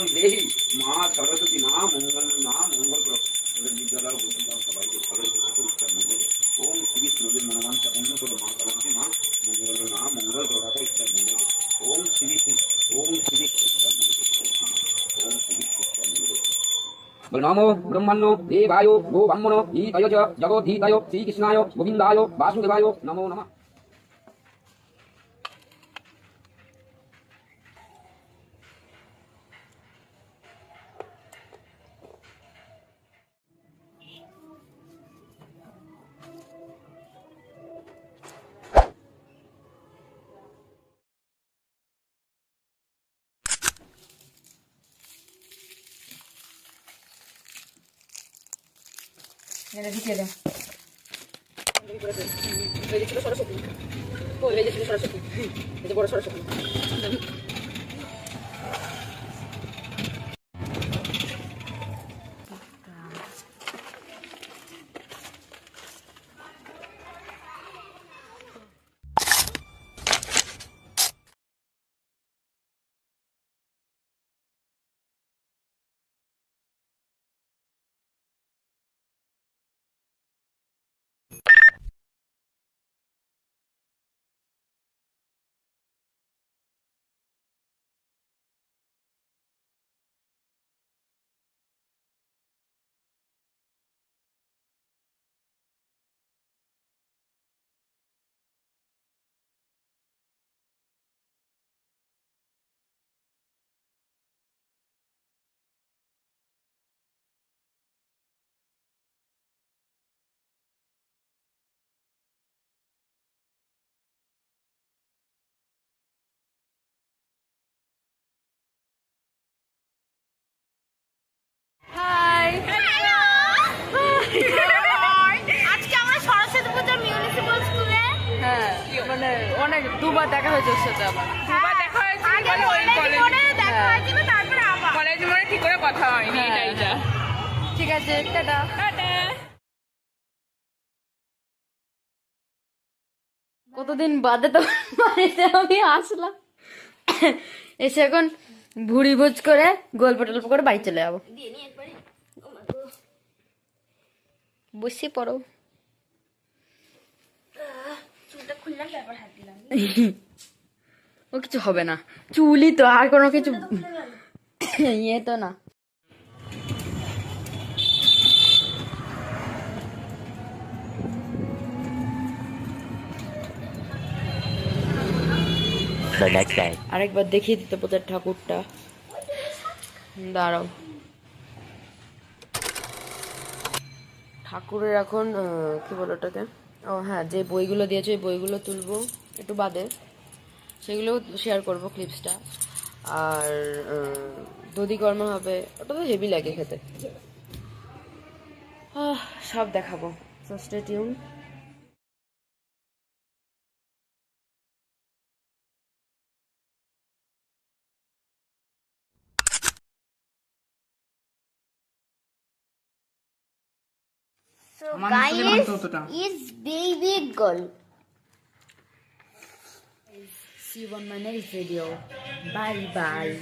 মঙ্গলং দেহি মা সরস্বতী মা মঙ্গল মা মঙ্গল করো বিদ্যালয় সবাইকে ভালো মঙ্গল ওম শ্রী বিষ্ণুদের মনোমাংসা অন্য করো মা সরস্বতী মা মঙ্গল মা মঙ্গল করো ইচ্ছা মঙ্গল ওম শ্রী ওম শ্রী ওম শ্রী नमो ब्रह्मणो देवायो गो ब्रह्मणो ईतयो च जगोधीतयो श्रीकृष्णाय गोविन्दाय वासुदेवाय नमो नमः। ঢুকিয়ে দাও সরস্বতী সরস্বতী বড় সরস্বতী মানে অনেক দুবার দেখা হয়েছে ওর সাথে আমার দুবার দেখা হয়েছে ওই কলেজ মনে ঠিক করে কথা হয়নি এটাইটা ঠিক আছে টাটা টাটা। কতদিন বাদে তো বাড়িতে আমি আসলাম এসে এখন ভুড়ি ভোজ করে গল্প টল্প করে বাড়ি চলে যাবো বসে পড়ো ও কিছু হবে না চুলই তো আর কোনো কিছু ইয়ে তো না আরেকবার দেখিয়ে দিতে পোতার ঠাকুরটা দাঁড়াও ঠাকুরের এখন কি বলো ওটাকে ও হ্যাঁ যে বইগুলো দিয়েছে ওই বইগুলো তুলবো একটু বাদে সেগুলো শেয়ার করবো ক্লিপসটা আর দধিকর্মা হবে ওটা তো হেভি লাগে খেতে সব দেখাবো so stay tune. So guys, is baby girl. See you on my next video. Bye bye.